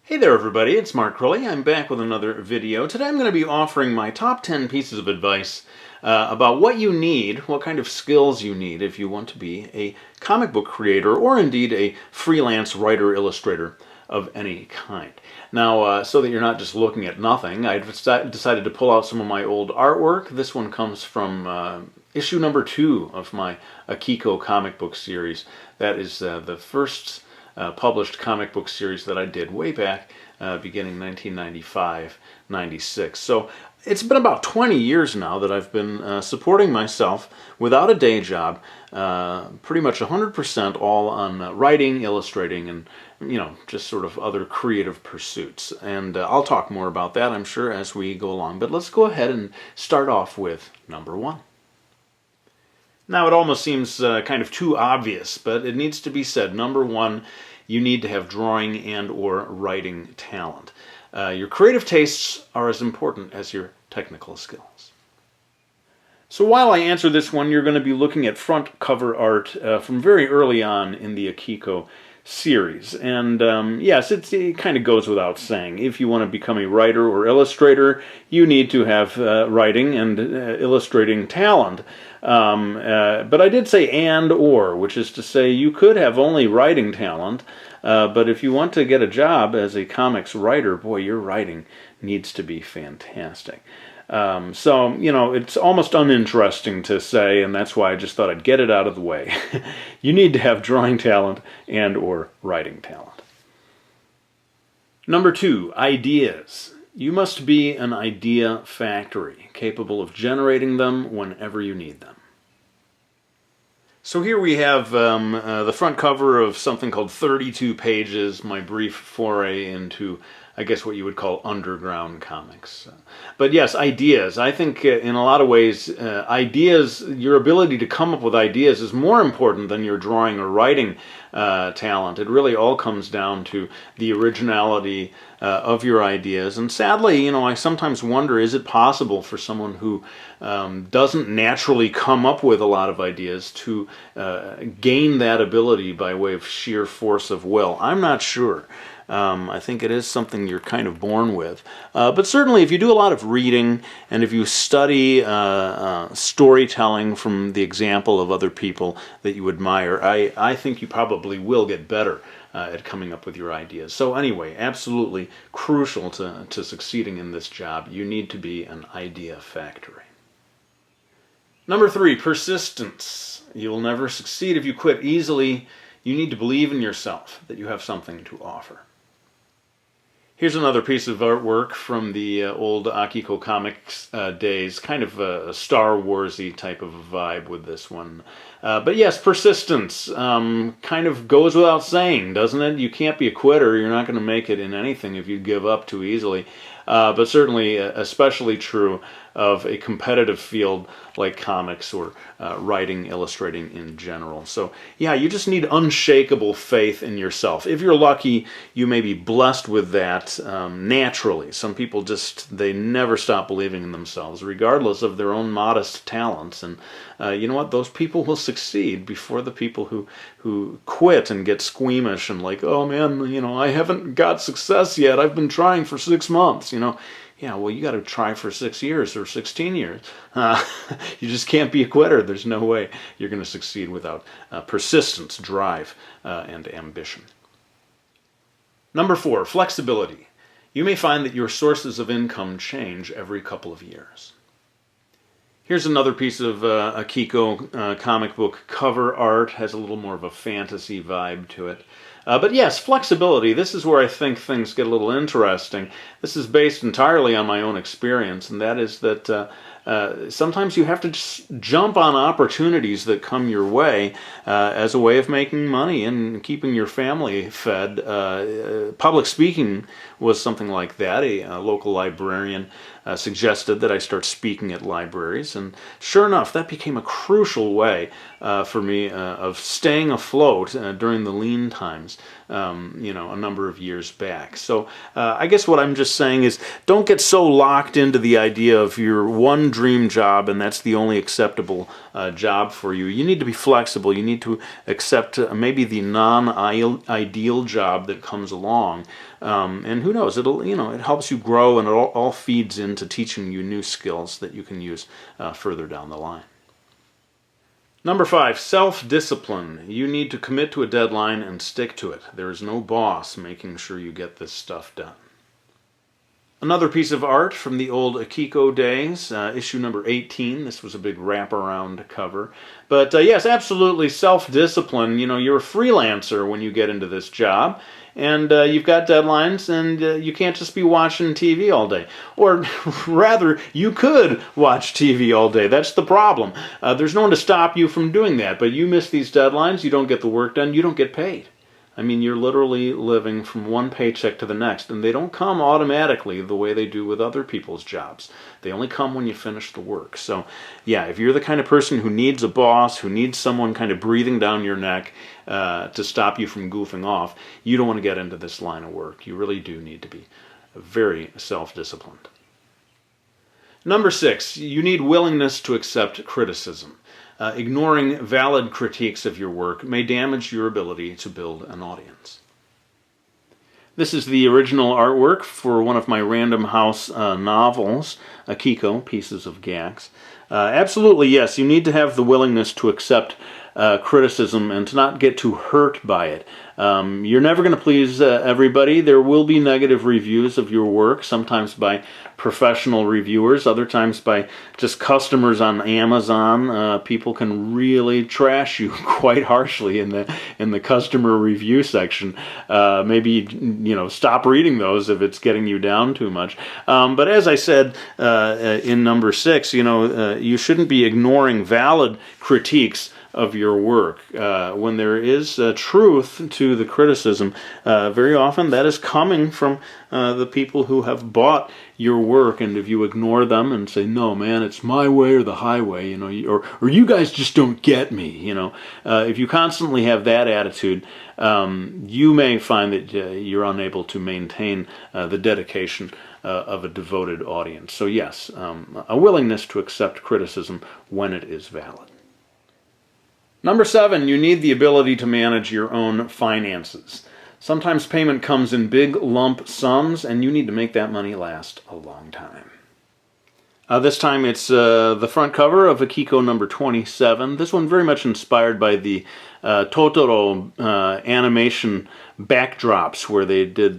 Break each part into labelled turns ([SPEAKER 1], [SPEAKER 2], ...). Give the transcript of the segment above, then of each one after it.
[SPEAKER 1] Hey there everybody, it's Mark Crowley. I'm back with another video. Today I'm going to be offering my top 10 pieces of advice about what you need, what kind of skills you need if you want to be a comic book creator or indeed a freelance writer illustrator of any kind. Now, so that you're not just looking at nothing, I decided to pull out some of my old artwork. This one comes from issue number 2 of my Akiko comic book series. That is the first published comic book series that I did way back beginning 1995-96. So it's been about 20 years now that I've been supporting myself without a day job, pretty much 100% all on writing, illustrating, and just sort of other creative pursuits. And I'll talk more about that, I'm sure, as we go along. But let's go ahead and start off with number 1. Now, it almost seems kind of too obvious, but it needs to be said. Number 1, you need to have drawing and or writing talent. Your creative tastes are as important as your technical skills. So while I answer this one, you're going to be looking at front cover art from very early on in the Akiko series. And yes, it kind of goes without saying. If you want to become a writer or illustrator, you need to have writing and illustrating talent. But I did say and or, which is to say you could have only writing talent, but if you want to get a job as a comics writer, boy, your writing needs to be fantastic. So, it's almost uninteresting to say, and that's why I just thought I'd get it out of the way. You need to have drawing talent and or writing talent. Number 2, ideas. You must be an idea factory, capable of generating them whenever you need them. So here we have the front cover of something called 32 Pages, my brief foray into, I guess, what you would call underground comics. But yes, ideas. I think in a lot of ways, ideas, your ability to come up with ideas is more important than your drawing or writing talent. It really all comes down to the originality of your ideas. And sadly, I sometimes wonder, is it possible for someone who doesn't naturally come up with a lot of ideas to gain that ability by way of sheer force of will? I'm not sure. I think it is something you're kind of born with. But certainly if you do a lot of reading and if you study storytelling from the example of other people that you admire, I think you probably will get better at coming up with your ideas. So anyway, absolutely crucial to succeeding in this job. You need to be an idea factory. Number 3, persistence. You'll never succeed if you quit easily. You need to believe in yourself, that you have something to offer. Here's another piece of artwork from the old Akiko Comics days, kind of a Star Wars-y type of a vibe with this one. But yes, persistence kind of goes without saying, doesn't it? You can't be a quitter. You're not going to make it in anything if you give up too easily. But certainly especially true of a competitive field like comics or writing, illustrating in general. So yeah, you just need unshakable faith in yourself. If you're lucky, you may be blessed with that naturally. Some people they never stop believing in themselves, regardless of their own modest talents. And you know what? Those people will succeed before the people who quit and get squeamish and like, oh man, I haven't got success yet. I've been trying for 6 months, Yeah, well, you got to try for 6 years or 16 years. You just can't be a quitter. There's no way you're going to succeed without persistence, drive, and ambition. Number 4, flexibility. You may find that your sources of income change every couple of years. Here's another piece of Akiko comic book cover art. Has a little more of a fantasy vibe to it. But yes, flexibility, this is where I think things get a little interesting. This is based entirely on my own experience, and that is that sometimes you have to just jump on opportunities that come your way as a way of making money and keeping your family fed. Public speaking was something like that. A local librarian suggested that I start speaking at libraries, and sure enough, that became a crucial way for me of staying afloat during the lean times, a number of years back. So I guess what I'm just saying is don't get so locked into the idea of your one dream job and that's the only acceptable job for you. You need to be flexible. You need to accept maybe the non-ideal job that comes along. And who knows, it helps you grow, and it all feeds into teaching you new skills that you can use further down the line. Number 5, self-discipline. You need to commit to a deadline and stick to it. There is no boss making sure you get this stuff done. Another piece of art from the old Akiko days, issue number 18. This was a big wraparound cover. But yes, absolutely self-discipline. You're a freelancer when you get into this job. And you've got deadlines, and you can't just be watching TV all day. Or rather, you could watch TV all day. That's the problem. There's no one to stop you from doing that. But you miss these deadlines, you don't get the work done, you don't get paid. I mean, you're literally living from one paycheck to the next, and they don't come automatically the way they do with other people's jobs. They only come when you finish the work. So, yeah, if you're the kind of person who needs a boss, who needs someone kind of breathing down your neck to stop you from goofing off, you don't want to get into this line of work. You really do need to be very self-disciplined. Number 6, you need willingness to accept criticism. Ignoring valid critiques of your work may damage your ability to build an audience. This is the original artwork for one of my Random House novels, Akiko, Pieces of Gax. Absolutely, yes, you need to have the willingness to accept criticism and to not get too hurt by it. You're never going to please everybody. There will be negative reviews of your work, sometimes by professional reviewers, other times by just customers on Amazon. People can really trash you quite harshly in the customer review section. Maybe stop reading those if it's getting you down too much. But as I said in number 6, you shouldn't be ignoring valid critiques of your work. When there is truth to the criticism, very often that is coming from the people who have bought your work, and if you ignore them and say, no man, it's my way or the highway, or you guys just don't get me, if you constantly have that attitude, you may find that you're unable to maintain the dedication of a devoted audience. So yes, a willingness to accept criticism when it is valid. Number 7, you need the ability to manage your own finances. Sometimes payment comes in big lump sums, and you need to make that money last a long time. This time it's the front cover of Akiko number 27. This one very much inspired by the Totoro animation backdrops, where they did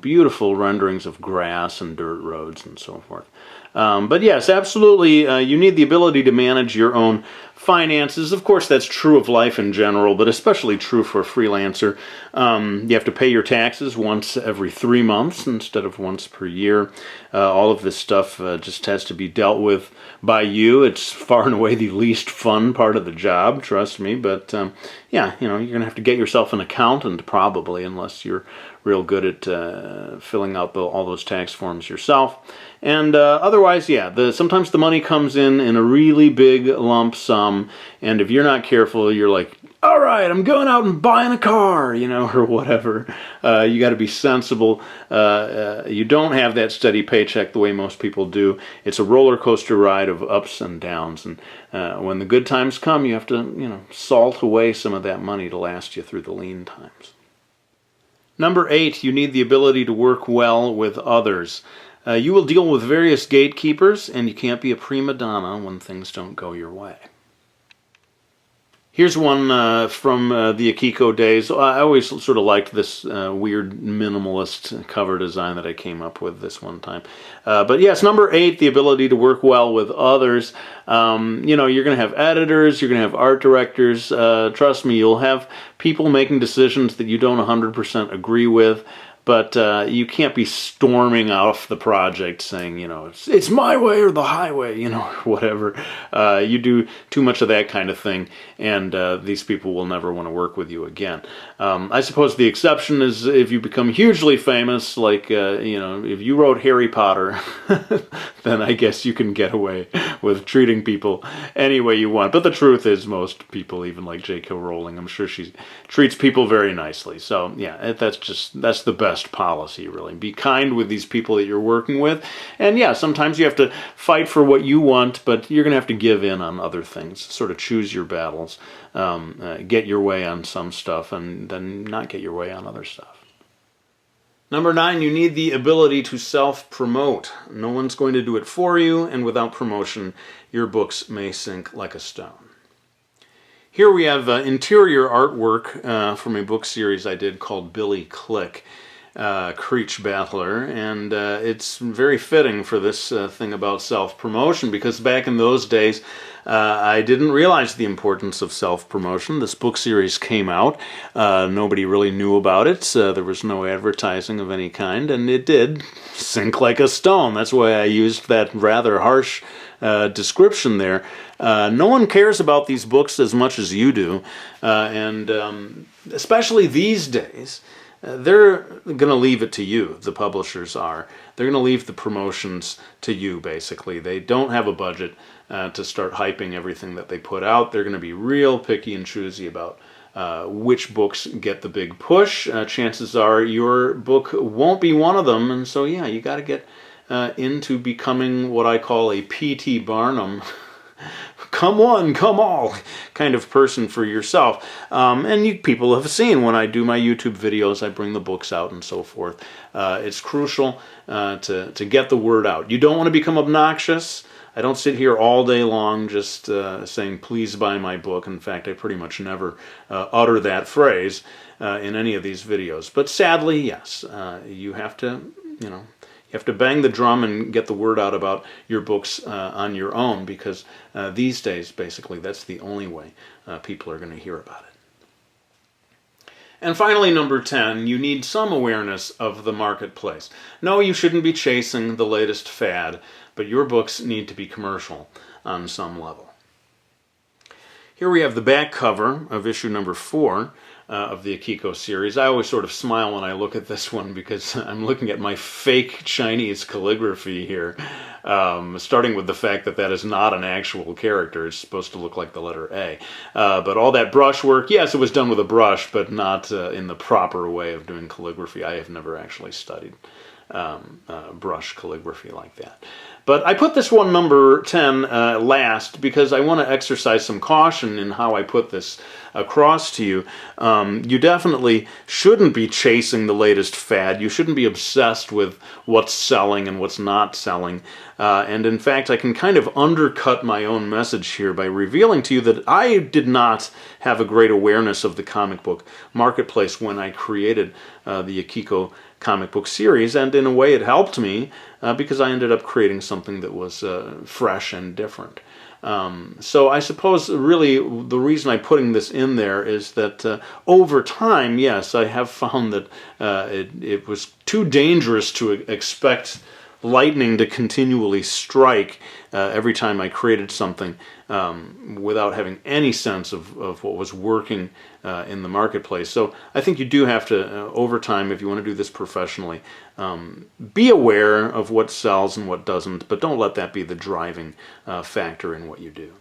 [SPEAKER 1] beautiful renderings of grass and dirt roads and so forth. But yes, absolutely, you need the ability to manage your own finances. Of course, that's true of life in general, but especially true for a freelancer. You have to pay your taxes once every 3 months instead of once per year. All of this stuff just has to be dealt with by you. It's far and away the least fun part of the job, trust me. But yeah, you're going to have to get yourself an accountant probably, unless you're real good at filling out all those tax forms yourself. And otherwise, yeah, sometimes the money comes in a really big lump sum, and if you're not careful, you're like, all right, I'm going out and buying a car, or whatever. You got to be sensible. You don't have that steady paycheck the way most people do. It's a roller coaster ride of ups and downs, and when the good times come, you have to, salt away some of that money to last you through the lean times. Number 8, you need the ability to work well with others. You will deal with various gatekeepers, and you can't be a prima donna when things don't go your way. Here's one from the Akiko days. I always sort of liked this weird minimalist cover design that I came up with this one time. But yes, number 8, the ability to work well with others. You're going to have editors, you're going to have art directors. Trust me, you'll have people making decisions that you don't 100% agree with. But you can't be storming off the project saying, it's my way or the highway, whatever. You do too much of that kind of thing, and these people will never want to work with you again. I suppose the exception is if you become hugely famous, like, if you wrote Harry Potter, then I guess you can get away with treating people any way you want. But the truth is, most people, even like J.K. Rowling, I'm sure she treats people very nicely. So, yeah, that's the best best policy, really. Be kind with these people that you're working with. And yeah, sometimes you have to fight for what you want, but you're going to have to give in on other things. Sort of choose your battles. Get your way on some stuff and then not get your way on other stuff. Number 9, you need the ability to self-promote. No one's going to do it for you, and without promotion, your books may sink like a stone. Here we have interior artwork from a book series I did called Billy Click, Creech Battler, and it's very fitting for this thing about self-promotion, because back in those days I didn't realize the importance of self-promotion. This book series came out, nobody really knew about it, there was no advertising of any kind, and it did sink like a stone. That's why I used that rather harsh description there. No one cares about these books as much as you do, and especially these days. They're going to leave it to you, the publishers are. They're going to leave the promotions to you, basically. They don't have a budget to start hyping everything that they put out. They're going to be real picky and choosy about which books get the big push. Chances are your book won't be one of them, and so yeah, you got to get into becoming what I call a P.T. Barnum come one, come all kind of person for yourself. And you people have seen when I do my YouTube videos, I bring the books out and so forth. It's crucial to get the word out. You don't want to become obnoxious. I don't sit here all day long just saying, please buy my book. In fact, I pretty much never utter that phrase in any of these videos. But sadly, yes, you have to, you have to bang the drum and get the word out about your books on your own, because these days, basically, that's the only way people are going to hear about it. And finally, number 10, you need some awareness of the marketplace. No, you shouldn't be chasing the latest fad, but your books need to be commercial on some level. Here we have the back cover of issue number 4. Of the Akiko series. I always sort of smile when I look at this one because I'm looking at my fake Chinese calligraphy here, starting with the fact that that is not an actual character. It's supposed to look like the letter A. But all that brushwork, yes, it was done with a brush, but not in the proper way of doing calligraphy. I have never actually studied brush calligraphy like that. But I put this one, number 10, last because I want to exercise some caution in how I put this across to you. You definitely shouldn't be chasing the latest fad. You shouldn't be obsessed with what's selling and what's not selling. And in fact, I can kind of undercut my own message here by revealing to you that I did not have a great awareness of the comic book marketplace when I created the Akiko comic book series, and in a way it helped me because I ended up creating something that was fresh and different. So I suppose really the reason I'm putting this in there is that over time, yes, I have found that it was too dangerous to expect lightning to continually strike every time I created something without having any sense of what was working in the marketplace. So I think you do have to, over time, if you want to do this professionally, be aware of what sells and what doesn't, but don't let that be the driving factor in what you do.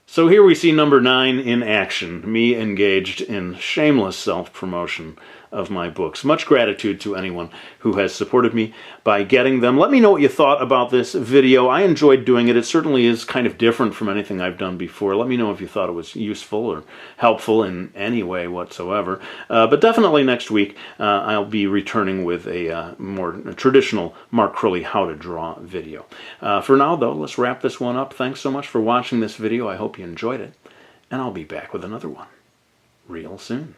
[SPEAKER 1] So here we see number 9 in action, me engaged in shameless self-promotion of my books. Much gratitude to anyone who has supported me by getting them. Let me know what you thought about this video. I enjoyed doing it. It certainly is kind of different from anything I've done before. Let me know if you thought it was useful or helpful in any way whatsoever. But definitely next week I'll be returning with a more traditional Mark Crilley how to draw video. For now though, let's wrap this one up. Thanks so much for watching this video. I hope you enjoyed it, and I'll be back with another one real soon.